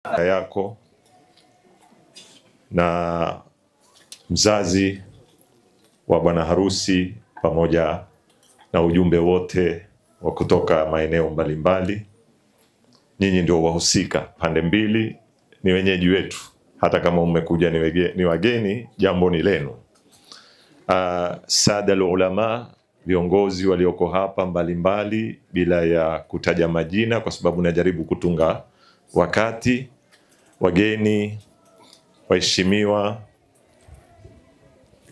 yako na mzazi wa bwana harusi pamoja na ujumbe wote wa kutoka maeneo mbalimbali. Nyinyi ndio wahusika, pande mbili ni wenyeji wetu, hata kama umekuja ni wageni, jambo ni lenu. Sada ulama, viongozi walioko hapa mbalimbali, bila ya kutaja majina kwa sababu najaribu kutunga wakati, wageni, waheshimiwa,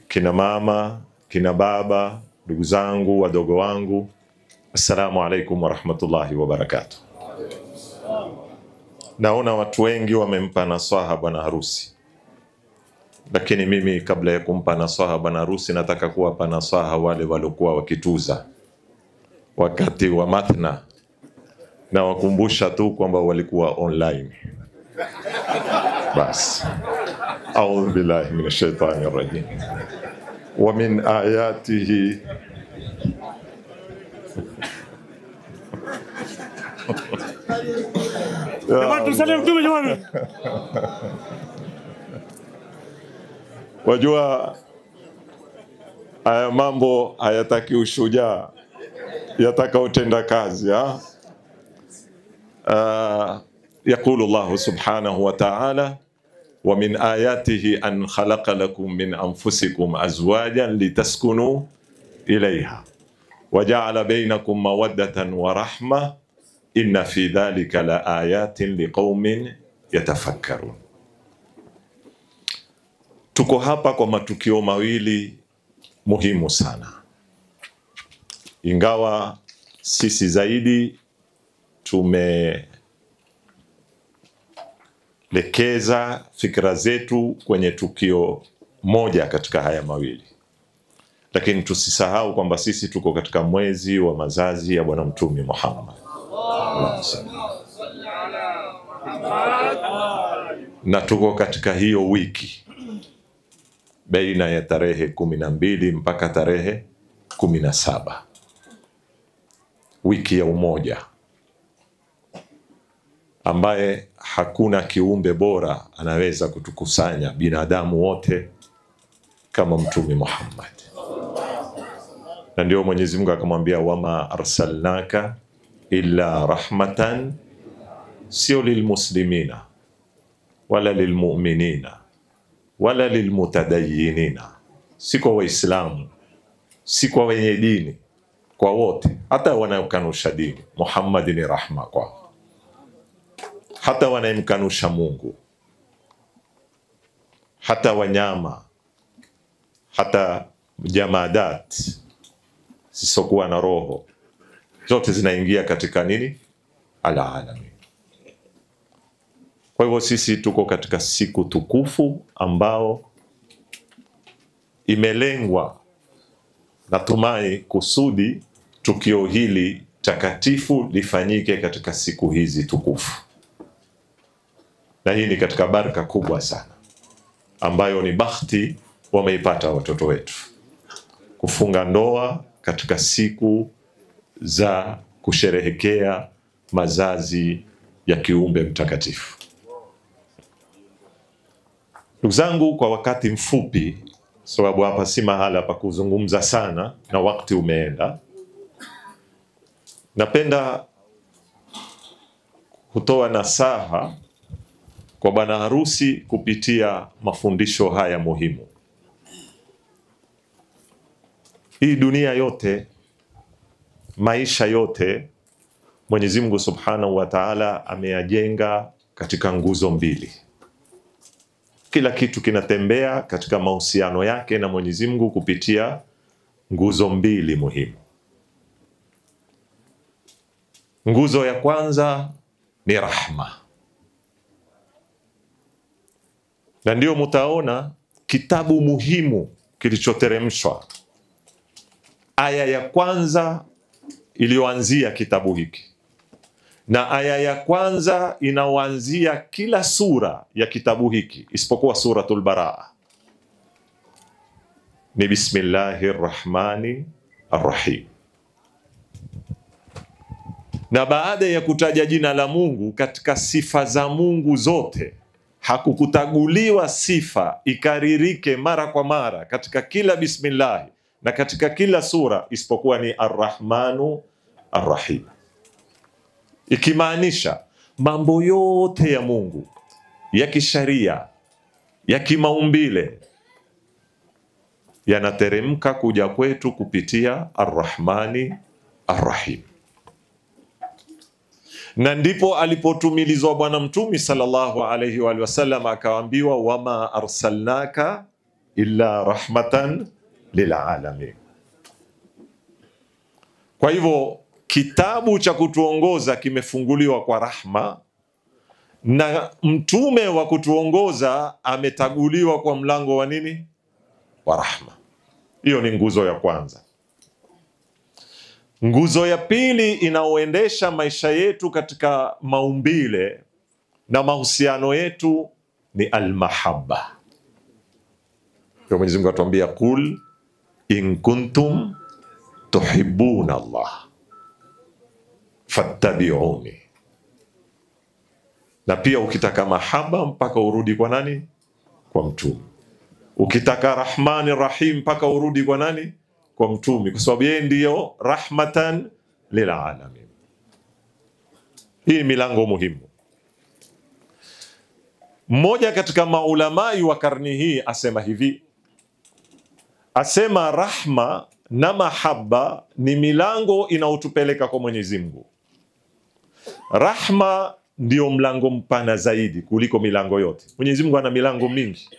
kina mama, kina baba, ndugu zangu, wadogo wangu, assalamu alaikum wa rahmatullahi wa barakatuh. Naona watu wengi wamempa nasaha bwana harusi, lakini mimi kabla ya kumpa nasaha bwana harusi nataka kuwapa nasaha wale waliokuwa wakituza wakati wa mathna, na wakumbusha tu kwamba walikuwa online. Bas. A'udhu billahi minash shaitani rajim. Wa min ayatihi wajua haya mambo hayataki ushujaa, yataka utenda kazi. يقول الله سبحانه وتعالى ومن آياته أن خلق لكم من أنفسكم أزواجا لتسكنوا إليها وجعل بينكم مودة ورحمة إن في ذلك لآيات لقوم يتفكرون. Tuko hapa kwa matukio mawili muhimu sana, ingawa sisi zaidi tumelekeza fikra zetu kwenye tukio moja katika haya mawili, lakini tusisahau kwamba sisi tuko katika mwezi wa mazazi ya Bwana Mtume Muhammad, na tuko katika hiyo wiki baina ya tarehe 12 mpaka tarehe 17, wiki ya umoja, ambaye hakuna kiumbe bora anaweza kutukusanya binadamu wote kama Mtume Muhammad. Na ndio Mwenyezi Mungu akamwambia wama arsalnaka illa rahmatan, sio lilmuslimina wala lilmu'minina wala lilmutadayyinina, si kwa waislamu, si kwa wenye dini, kwa wote, hata wanaokanusha dini. Muhammad ni rahma kwao, hata wanayemkanusha Mungu, hata wanyama, hata jamadat sisokuwa na roho, zote zinaingia katika nini? Al-alamin. Kwa hivyo sisi tuko katika siku tukufu ambao imelengwa, natumai kusudi tukio hili takatifu lifanyike katika siku hizi tukufu. Na hii ni katika baraka kubwa sana ambayo ni bahati wameipata watoto wetu, kufunga ndoa katika siku za kusherehekea mazazi ya kiumbe mtakatifu. Ndugu zangu, kwa wakati mfupi, sababu hapa si mahala pa kuzungumza sana na wakati umeenda, napenda kutoa nasaha kwa bwana harusi kupitia mafundisho haya muhimu. Hii dunia yote, maisha yote, Mwenyezi Mungu Subhanahu wa Ta'ala ameyajenga katika nguzo mbili. Kila kitu kinatembea katika mahusiano yake na Mwenyezi Mungu kupitia nguzo mbili muhimu. Nguzo ya kwanza ni rahma. Na ndio mtaona kitabu muhimu kilichoteremshwa, aya ya kwanza iliyoanzia kitabu hiki na aya ya kwanza inaoanzia kila sura ya kitabu hiki isipokuwa suratul Baraa ni Bismillahir Rahmanir Rahim. Na baada ya kutaja jina la Mungu katika sifa za Mungu zote, hakukutaguliwa sifa ikaririke mara kwa mara katika kila bismillah na katika kila sura isipokuwa ni Ar-Rahmanu Ar-Rahim, ikimaanisha mambo yote ya Mungu ya kisharia, ya kimaumbile yanateremka kuja kwetu kupitia Ar-Rahmani Ar-Rahim. Na ndipo alipotumilizwa Bwana Mtume sallallahu alayhi wa sallam akaambiwa, wama arsalnaka illa rahmatan lilalamin. Kwa hivyo kitabu cha kutuongoza kimefunguliwa kwa rahma, na mtume wa kutuongoza ametaguliwa kwa mlango wa nini? Wa rahma. Hiyo ni nguzo ya kwanza. Nguzo ya pili inaoendesha maisha yetu katika maumbile na mahusiano yetu ni almahabba. Kwa Mwenyezi Mungu atuambia, kul in kuntum tuhibbuna Allah fattabi'uni. Na pia ukitaka mahaba mpaka urudi kwa nani? Kwa mtume. Ukitaka Rahmani Rahim mpaka urudi kwa nani? Kwa mtume, kwa sababu yeye ndiyo rahmatan lilalamin. Hii milango muhimu. Mmoja katika maulamai wa karni hii asema hivi, asema rahma na mahaba ni milango inaotupeleka kwa Mwenyezi Mungu. Rahma ndio mlango mpana zaidi kuliko milango yote. Mwenyezi Mungu ana milango mingi,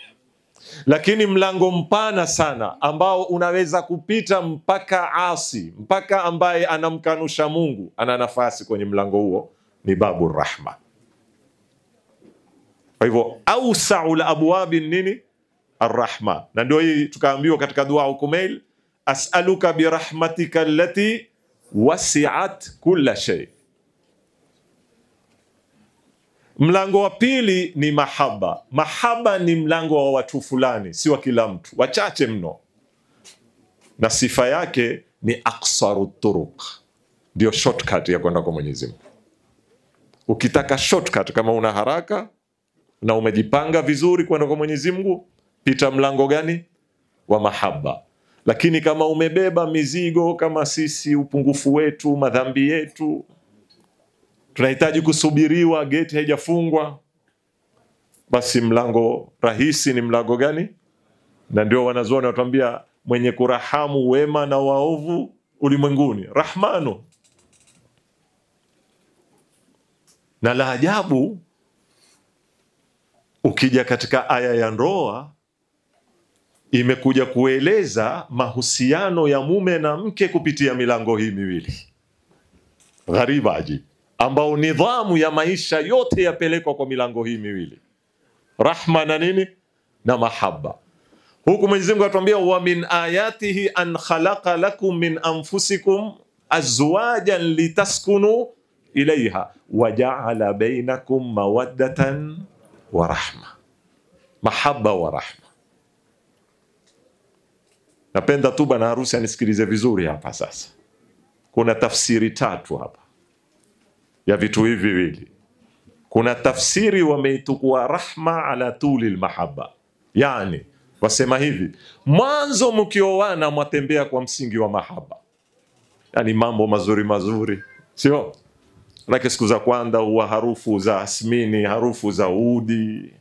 lakini mlango mpana sana ambao unaweza kupita mpaka asi, mpaka ambaye anamkanusha Mungu ana nafasi kwenye mlango huo, ni babu rahma. Kwa hivyo awsa'ul abwabi nini? Arrahma. Na ndio hii tukaambiwa katika dua Kumail, as'aluka birahmatika allati wasi'at kulla shay. Mlango wa pili ni mahaba. Mahaba ni mlango wa watu fulani, si wa kila mtu, wachache mno, na sifa yake ni aqsaru turuq, ndio shortcut ya kwenda kwa Mwenyezi Mungu. Ukitaka shortcut, kama una haraka na umejipanga vizuri kwenda kwa Mwenyezi Mungu, pita mlango gani? Wa mahaba. Lakini kama umebeba mizigo kama sisi, upungufu wetu, madhambi yetu, tunahitaji kusubiriwa, geti haijafungwa, basi mlango rahisi ni mlango gani? Na ndio wanazuoni watuambia, mwenye kurahamu wema na waovu ulimwenguni, Rahmanu. Na la ajabu, ukija katika aya ya ndoa, imekuja kueleza mahusiano ya mume na mke kupitia milango hii miwili. Ghariba aji, ambao nidhamu ya maisha yote yapelekwa kwa milango hii miwili, rahma na nini? Na mahaba. Huku Mwenyezi Mungu atuambia, wa min ayatihi an khalaqa lakum min anfusikum azwajan litaskunu ilayha wa ja'ala bainakum mawaddatan wa rahma. Mahaba wa rahma. Napenda tu bwana harusi anisikilize vizuri hapa sasa. Kuna tafsiri tatu hapa ya vitu hivi viwili. Kuna tafsiri wameitukua rahma ala tulil mahaba, yani wasema hivi, mwanzo mkioana mwatembea kwa msingi wa mahaba, yani mambo mazuri mazuri, sio? Lakini siku za kwanza huwa harufu za asmini, harufu za udi,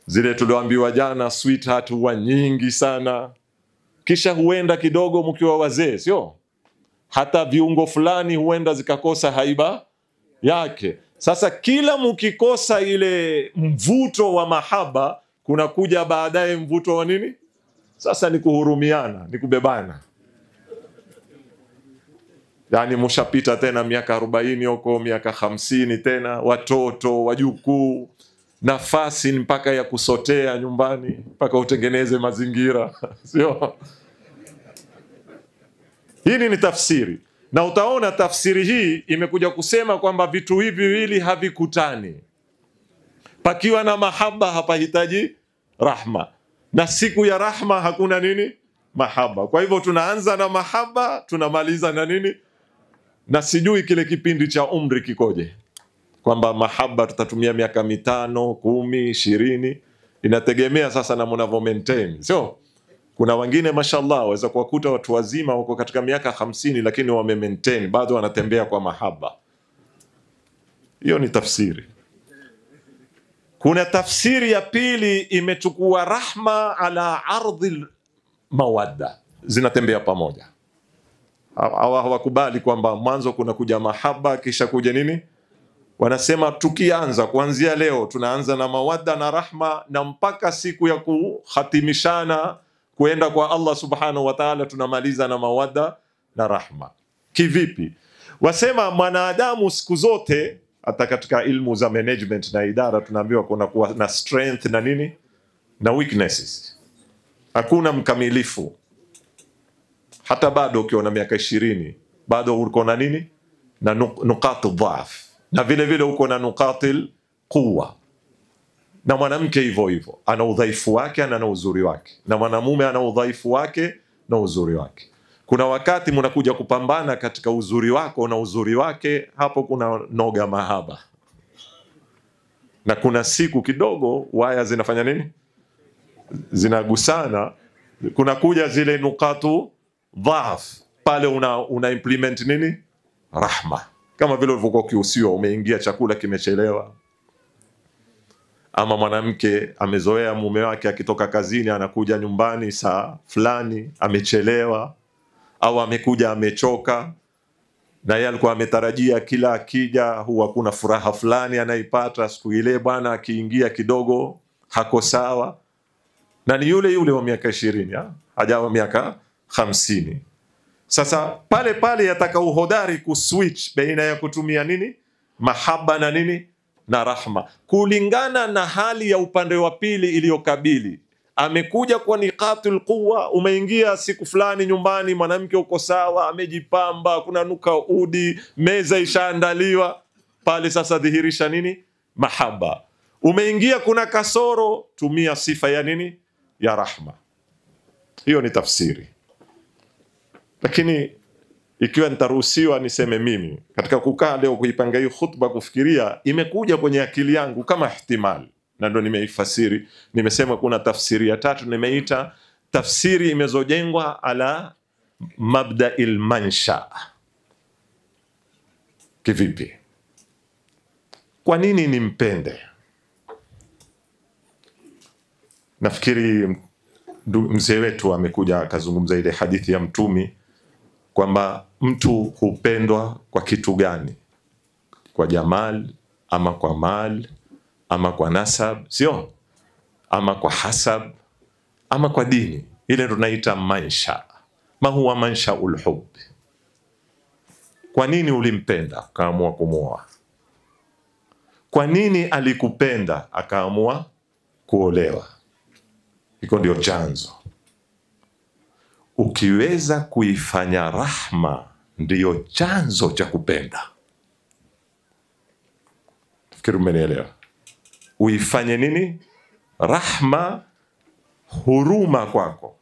zile tulioambiwa jana sweetheart huwa nyingi sana. Kisha huenda kidogo mkiwa wazee, sio? Hata viungo fulani huenda zikakosa haiba yake. Sasa kila mkikosa ile mvuto wa mahaba, kuna kuja baadaye mvuto wa nini? Sasa ni kuhurumiana, ni kubebana. Yani mshapita tena miaka 40 huko, miaka 50 tena, watoto, wajukuu, nafasi mpaka ya kusotea nyumbani, mpaka utengeneze mazingira, sio? Hii ni tafsiri. Na utaona tafsiri hii imekuja kusema kwamba vitu hivi viwili havikutani. Pakiwa na mahaba hapahitaji rahma, na siku ya rahma hakuna nini? Mahaba. Kwa hivyo tunaanza na mahaba, tunamaliza na nini? na sijui kile kipindi cha umri kikoje, kwamba mahaba tutatumia miaka 5, 10, 20, inategemea sasa na mnavyo maintain, sio? Kuna wengine mashallah waweza kuwakuta watu wazima wako katika miaka 50 lakini wame maintain bado wanatembea kwa mahaba. Hiyo ni tafsiri. Kuna tafsiri ya pili imechukua rahma ala ardhi mawadda, zinatembea pamoja. Hawakubali kwamba mwanzo kuna kuja mahaba kisha kuja nini? Wanasema tukianza kuanzia leo tunaanza na mawadda na rahma, na mpaka siku ya kuhatimishana kuenda kwa Allah subhanahu wa ta'ala tunamaliza na mawadda na rahma. Kivipi? Wasema mwanadamu siku zote, hata katika ilmu za management na idara tunaambiwa kuna kuwa na strength na nini na weaknesses. Hakuna mkamilifu. Hata bado ukiwa na miaka 20 bado uko na nini na nukatu dhaf, na vile vile uko na nukatil quwwa. Na mwanamke hivyo hivyo ana udhaifu wake na ana uzuri wake, na mwanamume ana udhaifu wake na uzuri wake. Kuna wakati mnakuja kupambana katika uzuri wako na uzuri wake, hapo kuna noga mahaba. Na kuna siku kidogo waya zinafanya nini? Zinagusana, kuna kuja zile nukatu dhaf, pale una implement nini? Rahma. Kama vile ulivyokuwa ukiusiwa, umeingia chakula kimechelewa, ama mwanamke amezoea mume wake akitoka kazini anakuja nyumbani saa fulani amechelewa, au amekuja amechoka, na yeye alikuwa ametarajia kila akija huwa kuna furaha fulani anaipata siku ile, bwana akiingia kidogo hako sawa, na ni yule yule wa miaka 20 hajawa miaka 50. Sasa pale pale yataka uhodari kuswitch baina ya kutumia nini mahaba na nini na rahma, kulingana na hali ya upande wa pili iliyokabili. Amekuja kwa niqatul quwwa, umeingia siku fulani nyumbani, mwanamke uko sawa, amejipamba, kuna nuka udi, meza ishaandaliwa, pale sasa dhihirisha nini mahaba. Umeingia kuna kasoro, tumia sifa ya nini ya rahma. Hiyo ni tafsiri. Lakini ikiwa nitaruhusiwa niseme mimi katika kukaa leo kuipanga hii khutba kufikiria, imekuja kwenye akili yangu kama ihtimali, na ndo nimeifasiri. Nimesema kuna tafsiri ya tatu, nimeita tafsiri imezojengwa ala mabda'il mansha. Kivipi? Kwa nini nimpende? Nafikiri mzee wetu amekuja akazungumza ile hadithi ya Mtumi kwamba mtu hupendwa kwa kitu gani? Kwa jamal, ama kwa mal, ama kwa nasab, sio? Ama kwa hasab, ama kwa dini. Ile tunaita mansha. Ma huwa mansha ulhub. Kwa nini ulimpenda akaamua kumuoa? Kwa nini alikupenda akaamua kuolewa? Iko ndio chanzo. Ukiweza kuifanya rahma ndiyo chanzo cha kupenda. Fikiri umenielewa? Uifanye nini? Rahma, huruma kwako,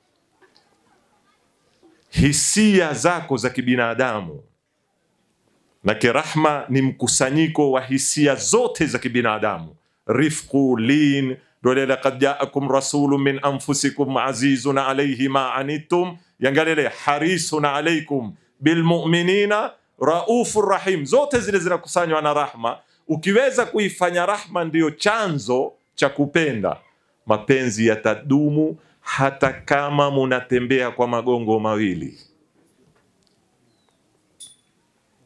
hisia zako za kibinadamu. Na kirahma ni mkusanyiko wa hisia zote za kibinadamu. Rifqu, lin, dole laqad ja'akum rasulun min anfusikum azizun alayhi ma anittum, yangalele harisun alaykum bil mu'minina raufur rahim. Zote zile zinakusanywa na rahma. Ukiweza kuifanya rahma ndiyo chanzo cha kupenda, mapenzi yatadumu hata kama munatembea kwa magongo mawili,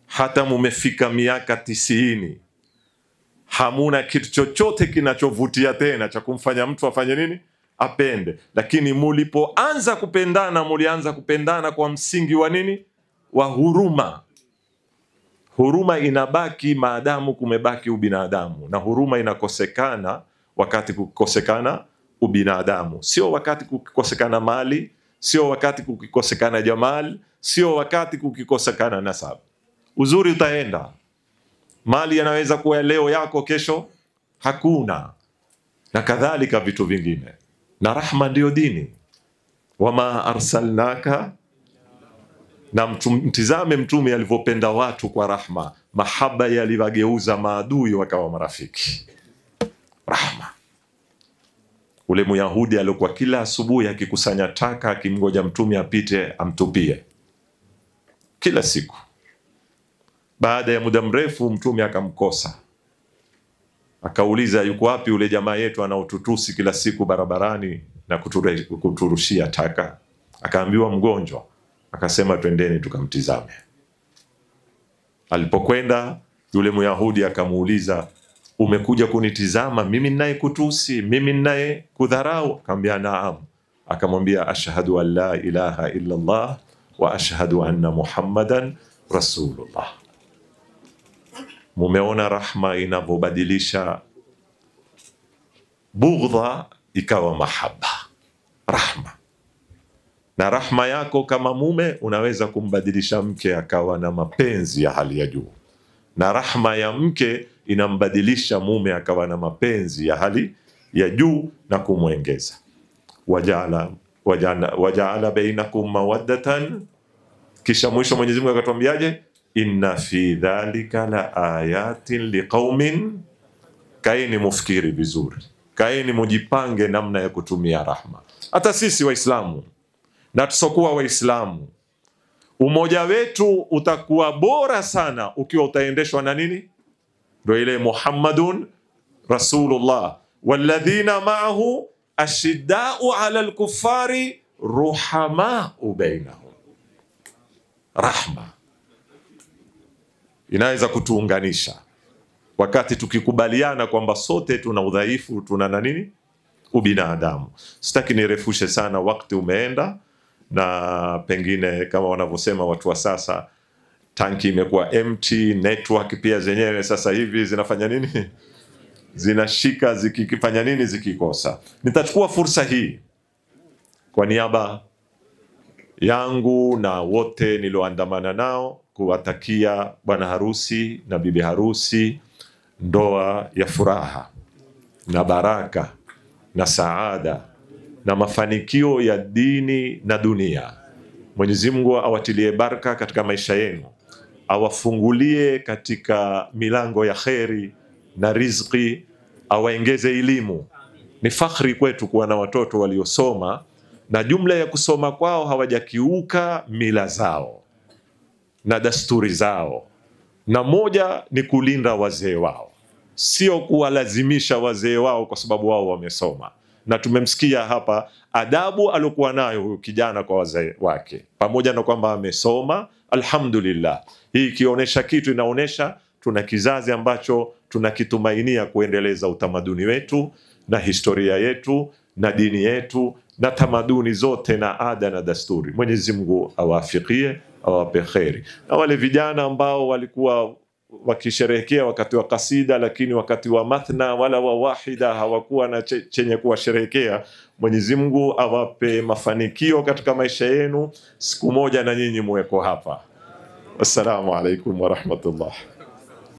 hata mumefika miaka 90, hamuna kitu chochote kinachovutia tena cha kumfanya mtu afanye nini? Apende. Lakini mulipoanza kupendana, mulianza kupendana kwa msingi wa nini? Wa huruma. Huruma inabaki maadamu kumebaki ubinadamu, na huruma inakosekana wakati kukosekana ubinadamu. Sio wakati kukikosekana mali, sio wakati kukikosekana jamal, sio wakati kukikosekana nasab. Uzuri utaenda, mali yanaweza kuwa leo yako, kesho hakuna, na kadhalika vitu vingine. Na rahma ndio dini. Wama arsalnaka Na mtizame Mtume alivyopenda watu kwa rahma, mahaba yaliwageuza maadui wakawa marafiki. Rahma. Ule Myahudi alikuwa kila asubuhi akikusanya taka akimgoja Mtume apite amtupie kila siku. Baada ya muda mrefu Mtume akamkosa, akauliza, yuko wapi ule jamaa yetu anaotutusi kila siku barabarani na kuturushia taka? Akaambiwa mgonjwa. Akasema twendeni tukamtizame. Alipokwenda yule Myahudi akamuuliza, umekuja kunitizama mimi ninaye kutusi, mimi ninaye kudharau? Akamwambia naam. Akamwambia, ashhadu an la ilaha illa Allah wa ashhadu anna Muhammadan rasulullah. Mumeona rahma inavyobadilisha bughdha ikawa mahaba. Rahma. Na rahma yako kama mume unaweza kumbadilisha mke akawa na mapenzi ya hali ya juu, na rahma ya mke inambadilisha mume akawa na mapenzi ya hali ya juu na kumwengeza. Waja'ala bainakum mawaddatan, kisha mwisho Mwenyezi Mungu akatuambiaje? Inna fi dhalika la ayatin liqaumin, kaeni mufikiri vizuri, kaeni mujipange namna ya kutumia rahma. Hata sisi Waislamu na tusokuwa Waislamu, umoja wetu utakuwa bora sana ukiwa utaendeshwa na nini? Ndio ile Muhammadun Rasulullah, walladhina ma'ahu ashidda'u 'alal kuffari ruhama'u bainahum. Rahma inaweza kutuunganisha wakati tukikubaliana kwamba sote tuna udhaifu, tuna na nini? Ubinadamu. Sitaki nirefushe sana, wakati umeenda, na pengine kama wanavyosema watu wa sasa, tanki imekuwa empty, network pia zenyewe sasa hivi zinafanya nini? Zinashika zikifanya nini zikikosa. Nitachukua fursa hii kwa niaba yangu na wote nilioandamana nao kuwatakia bwana harusi na bibi harusi ndoa ya furaha na baraka na saada na mafanikio ya dini na dunia. Mwenyezi Mungu awatilie baraka katika maisha yenu, awafungulie katika milango ya kheri na riziki, awaongeze elimu. Ni fakhri kwetu kuwa na watoto waliosoma, na jumla ya kusoma kwao hawajakiuka mila zao na dasturi zao, na moja ni kulinda wazee wao, sio kuwalazimisha wazee wao kwa sababu wao wamesoma. Na tumemsikia hapa adabu alokuwa nayo huyu kijana kwa wazee wake, pamoja na kwamba amesoma. Alhamdulillah, hii ikionyesha kitu, inaonyesha tuna kizazi ambacho tunakitumainia kuendeleza utamaduni wetu na historia yetu na dini yetu na tamaduni zote na ada na dasturi. Mwenyezi Mungu awafikie, awape kheri. Na wale vijana ambao walikuwa wakisherehekea wakati wa kasida, lakini wakati wa mathna wala wa wahida hawakuwa na chenye kuwasherehekea, Mwenyezi Mungu awape mafanikio katika maisha yenu. Siku moja na nyinyi muweko hapa. Wassalamu alaikum wa rahmatullah.